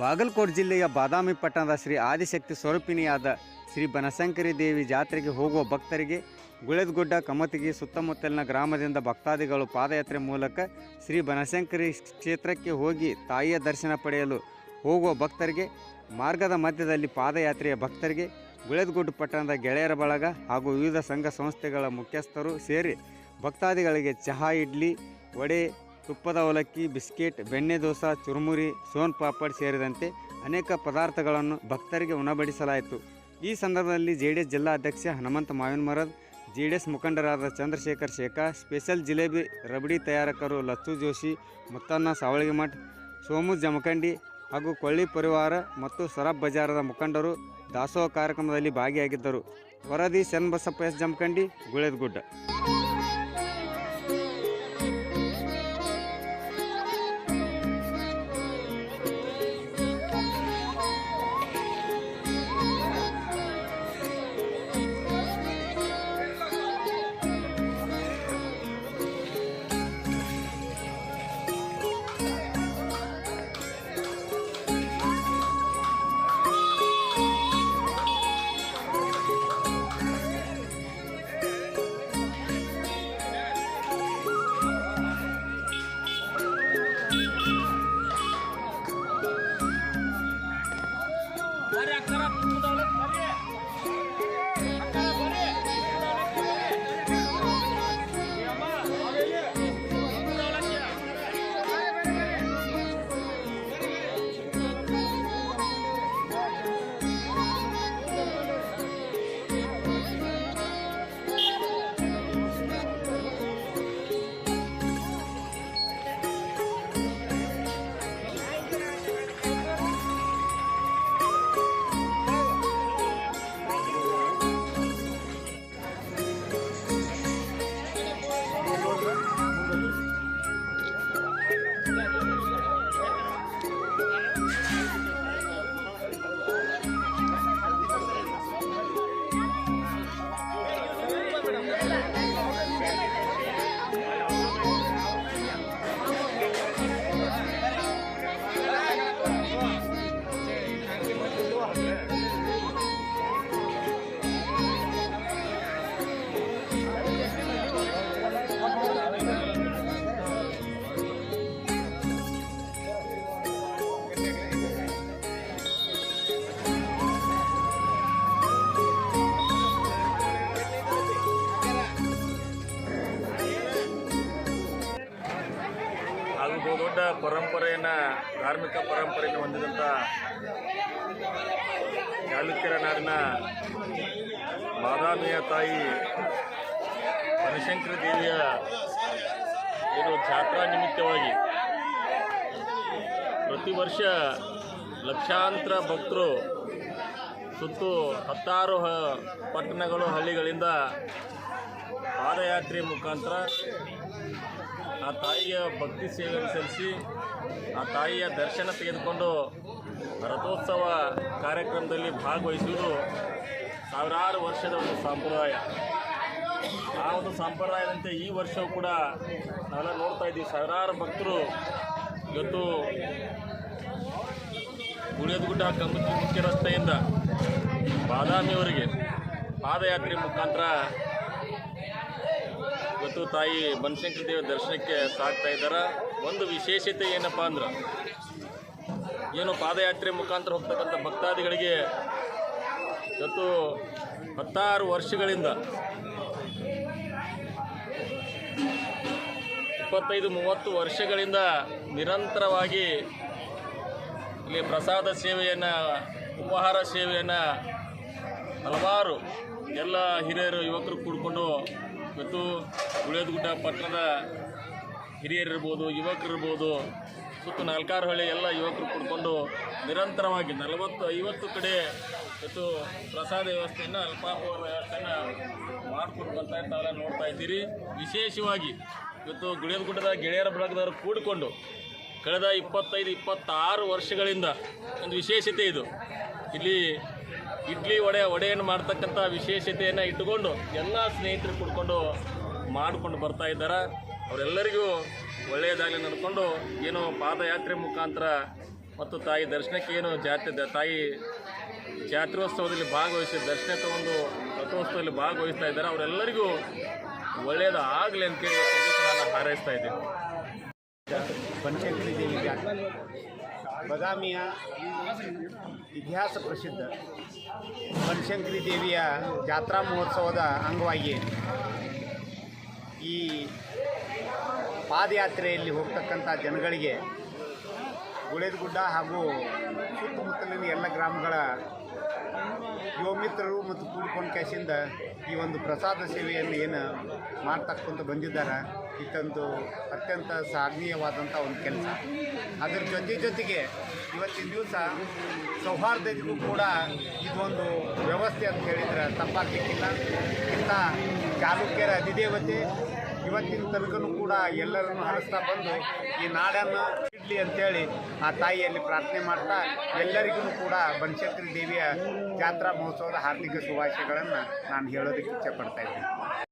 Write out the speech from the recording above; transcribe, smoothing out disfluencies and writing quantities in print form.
ಬಾಗಲಕೋಟೆ ಜಿಲ್ಲೆಯ ಬಾದಾಮಿ ಪಟ್ಟಣದ ಶ್ರೀ ಆದಿಶಕ್ತಿ ಸ್ವರೂಪಿಣಿಯಾದ ಶ್ರೀ ಬನಶಂಕರಿ ದೇವಿ ಜಾತ್ರೆಗೆ ಹೋಗುವ ಭಕ್ತರಿಗೆ ಗುಳೇದಗುಡ್ಡ ಕಮತಗಿ ಸುತ್ತಮುತ್ತಲಿನ ಗ್ರಾಮದಿಂದ ಭಕ್ತಾದಿಗಳು ಪಾದಯಾತ್ರೆ ಮೂಲಕ ಶ್ರೀ ಬನಶಂಕರಿ ಕ್ಷೇತ್ರಕ್ಕೆ ಹೋಗಿ ತಾಯಿಯ ದರ್ಶನ ಪಡೆಯಲು ಹೋಗುವ ಭಕ್ತರಿಗೆ ಮಾರ್ಗದ ಮಧ್ಯದಲ್ಲಿ ಪಾದಯಾತ್ರೆಯ ಭಕ್ತರಿಗೆ ಗುಳೇದಗುಡ್ಡ ಪಟ್ಟಣದ ಗೆಳೆಯರ ಬಳಗ ಹಾಗೂ ವಿವಿಧ ಸಂಘ ಸಂಸ್ಥೆಗಳ ಮುಖ್ಯಸ್ಥರು ಸೇರಿ ಭಕ್ತಾದಿಗಳಿಗೆ ಚಹಾ, ಇಡ್ಲಿ, ವಡೆ, ತುಪ್ಪದ ಅವಲಕ್ಕಿ, ಬಿಸ್ಕೆಟ್, ಬೆಣ್ಣೆ ದೋಸೆ, ಚುರುಮುರಿ, ಸೋನ್ ಪಾಪಡ್ ಸೇರಿದಂತೆ ಅನೇಕ ಪದಾರ್ಥಗಳನ್ನು ಭಕ್ತರಿಗೆ ಉಣಬಡಿಸಲಾಯಿತು. ಈ ಸಂದರ್ಭದಲ್ಲಿ ಜೆಡಿಎಸ್ ಜಿಲ್ಲಾ ಅಧ್ಯಕ್ಷ ಹನುಮಂತ ಮಾವಿನಮರದ, ಜೆಡಿಎಸ್ ಮುಖಂಡರಾದ ಚಂದ್ರಶೇಖರ್ ಶೇಖಾ, ಸ್ಪೆಷಲ್ ಜಿಲೇಬಿ ರಬಡಿ ತಯಾರಕರು ಲಚ್ಚು ಜೋಶಿ, ಮುತ್ತಣ್ಣ ಸಾವಳಗಿಮಠ್, ಸೋಮು ಜಮಖಂಡಿ ಹಾಗೂ ಕೊಳ್ಳಿ ಪರಿವಾರ ಮತ್ತು ಸರಬ್ ಬಜಾರದ ಮುಖಂಡರು ದಾಸೋಹ ಕಾರ್ಯಕ್ರಮದಲ್ಲಿ ಭಾಗಿಯಾಗಿದ್ದರು. ವರದಿ ಚನ್ನಬಸಪ್ಪ ಎಸ್ ಜಮಖಂಡಿ, ಗುಳೇದಗುಡ್ಡ. ದೊಡ್ಡ ಪರಂಪರೆಯನ್ನು, ಧಾರ್ಮಿಕ ಪರಂಪರೆಯನ್ನು ಹೊಂದಿದಂಥ ಚಾಲುಕ್ಯರ ನಾಡಿನ ಬಾದಾಮಿಯ ತಾಯಿ ಬನಶಂಕರಿ ದೇವಿಯ ಏನು ಜಾತ್ರಾ ನಿಮಿತ್ತವಾಗಿ ಪ್ರತಿ ವರ್ಷ ಲಕ್ಷಾಂತರ ಭಕ್ತರು ಸುತ್ತು 10 ಪಟ್ಟಣಗಳು, ಹಳ್ಳಿಗಳಿಂದ ಪಾದಯಾತ್ರೆ ಮುಖಾಂತರ ಆ ತಾಯಿಯ ಭಕ್ತಿ ಸೇವೆಯನ್ನು ಸಲ್ಲಿಸಿ ಆ ತಾಯಿಯ ದರ್ಶನ ತೆಗೆದುಕೊಂಡು ರಥೋತ್ಸವ ಕಾರ್ಯಕ್ರಮದಲ್ಲಿ ಭಾಗವಹಿಸುವುದು ಸಾವಿರಾರು ವರ್ಷದ ಒಂದು ಸಂಪ್ರದಾಯ. ಆ ಒಂದು ಸಂಪ್ರದಾಯದಂತೆ ಈ ವರ್ಷವೂ ಕೂಡ ನಾವೆಲ್ಲ ನೋಡ್ತಾ ಇದ್ದೀವಿ. ಸಾವಿರಾರು ಭಕ್ತರು ಇವತ್ತು ಗುಳೇದಗುಡ್ಡ ಕಮತಗಿ ಮುಖ್ಯ ರಸ್ತೆಯಿಂದ ಬಾದಾಮಿಯವರೆಗೆ ಪಾದಯಾತ್ರೆ ಮುಖಾಂತರ ಇವತ್ತು ತಾಯಿ ಬನಶಂಕರಿ ದೇವಿ ದರ್ಶನಕ್ಕೆ ಸಾಗ್ತಾ ಇದ್ದಾರೆ. ಒಂದು ವಿಶೇಷತೆ ಏನಪ್ಪ ಅಂದ್ರೆ, ಏನು ಪಾದಯಾತ್ರೆ ಮುಖಾಂತರ ಹೋಗ್ತಕ್ಕಂಥ ಭಕ್ತಾದಿಗಳಿಗೆ ಇವತ್ತು 16 ವರ್ಷಗಳಿಂದ 25-30 ವರ್ಷಗಳಿಂದ ನಿರಂತರವಾಗಿ ಇಲ್ಲಿ ಪ್ರಸಾದ ಸೇವೆಯನ್ನು, ಉಪಹಾರ ಸೇವೆಯನ್ನು ಹಲವಾರು ಎಲ್ಲ ಹಿರಿಯರು, ಯುವಕರು ಕೂಡಿಕೊಂಡು ಇವತ್ತು ಗುಳೇದಗುಡ್ಡ ಪಟ್ಟಣದ ಹಿರಿಯರಿರ್ಬೋದು, ಯುವಕರಿರ್ಬೋದು, ಸುತ್ತ 4-6 ಹಳ್ಳಿ ಎಲ್ಲ ಯುವಕರು ಕೂಡಿಕೊಂಡು ನಿರಂತರವಾಗಿ 40-50 ಕಡೆ ಇವತ್ತು ಪ್ರಸಾದ ವ್ಯವಸ್ಥೆಯನ್ನು, ಅಲ್ಪಾಹಾರ ವ್ಯವಸ್ಥೆಯನ್ನು ಮಾಡಿಕೊಂಡು ಬರ್ತಾ ಇರ್ತಾವೆಲ್ಲ ನೋಡ್ತಾ ಇದ್ದೀರಿ. ವಿಶೇಷವಾಗಿ ಇವತ್ತು ಗುಳೇದಗುಡ್ಡದ ಗೆಳೆಯರ ಬಳಗದವರು ಕೂಡಿಕೊಂಡು ಕಳೆದ 25-26 ವರ್ಷಗಳಿಂದ ಒಂದು ವಿಶೇಷತೆ ಇದು. ಇಲ್ಲಿ ಇಡ್ಲಿ ವಡೆಯನ್ನು ಮಾಡ್ತಕ್ಕಂಥ ವಿಶೇಷತೆಯನ್ನು ಇಟ್ಟುಕೊಂಡು ಎಲ್ಲ ಸ್ನೇಹಿತರು ಕೂಡಿಕೊಂಡು ಮಾಡಿಕೊಂಡು ಬರ್ತಾ ಇದ್ದಾರೆ. ಅವರೆಲ್ಲರಿಗೂ ಒಳ್ಳೆಯದಾಗಲಿ ನಡ್ಕೊಂಡು ಏನು ಪಾದಯಾತ್ರೆ ಮುಖಾಂತರ ಮತ್ತು ತಾಯಿ ದರ್ಶನಕ್ಕೆ ಏನು ತಾಯಿ ಜಾತ್ರೋತ್ಸವದಲ್ಲಿ ಭಾಗವಹಿಸಿ ದರ್ಶನ ತಗೊಂಡು ರಥೋತ್ಸವದಲ್ಲಿ ಭಾಗವಹಿಸ್ತಾ ಇದ್ದಾರೆ ಅವರೆಲ್ಲರಿಗೂ ಒಳ್ಳೆಯದು ಆಗಲಿ ಅಂತೇಳಿ ನಾನು ಹಾರೈಸ್ತಾ ಇದ್ದೀನಿ. ಬನಶಂಕರಿ ದೇವಿ ಜಾತ್ರೆ ಬಾದಾಮಿಯ ಇತಿಹಾಸ ಪ್ರಸಿದ್ಧ ಬನಶಂಕರಿ ದೇವಿಯ ಜಾತ್ರಾ ಮಹೋತ್ಸವದ ಅಂಗವಾಗಿ ಈ ಪಾದಯಾತ್ರೆಯಲ್ಲಿ ಹೋಗ್ತಕ್ಕಂಥ ಜನಗಳಿಗೆ ಗುಳೇದಗುಡ್ಡ ಹಾಗೂ ಸುತ್ತಮುತ್ತಲಿನ ಎಲ್ಲ ಗ್ರಾಮಗಳ ಯುವ ಮಿತ್ರರು ಮತ್ತು ಕೂಡಿಕೊಂಡು ಕ್ಯಾಶಿಂದ ಈ ಒಂದು ಪ್ರಸಾದ ಸೇವೆಯನ್ನು ಏನು ಮಾಡ್ತಕ್ಕಂತ ಬಂದಿದ್ದಾರೆ ಇದೊಂದು ಅತ್ಯಂತ ಶ್ಲಾಘನೀಯವಾದಂಥ ಒಂದು ಕೆಲಸ. ಅದರ ಜೊತೆಗೆ ಇವತ್ತಿನ ದಿವಸ ಸೌಹಾರ್ದತೆಗೂ ಕೂಡ ಇದೊಂದು ವ್ಯವಸ್ಥೆ ಅಂತ ಹೇಳಿದ್ರೆ ತಪ್ಪಾಗಲಿಕ್ಕಿಲ್ಲ. ಇಂಥ ಚಾಲುಕ್ಯರ ಅಧಿದೇವತೆ ಇವತ್ತಿನ ತನಕನೂ ಕೂಡ ಎಲ್ಲರನ್ನು ಹರಿಸ್ತಾ ಬಂದು ಈ ನಾಡನ್ನು ಇಡಲಿ ಅಂತೇಳಿ ಆ ತಾಯಿಯಲ್ಲಿ ಪ್ರಾರ್ಥನೆ ಮಾಡ್ತಾ ಎಲ್ಲರಿಗೂ ಕೂಡ ಬನಶಂಕರಿ ದೇವಿಯ ಜಾತ್ರಾ ಮಹೋತ್ಸವದ ಹಾರ್ದಿಕ ಶುಭಾಶಯಗಳನ್ನು ನಾನು ಹೇಳೋದಕ್ಕೆ ಇಚ್ಛೆಪಡ್ತಾ ಇದ್ದೀನಿ.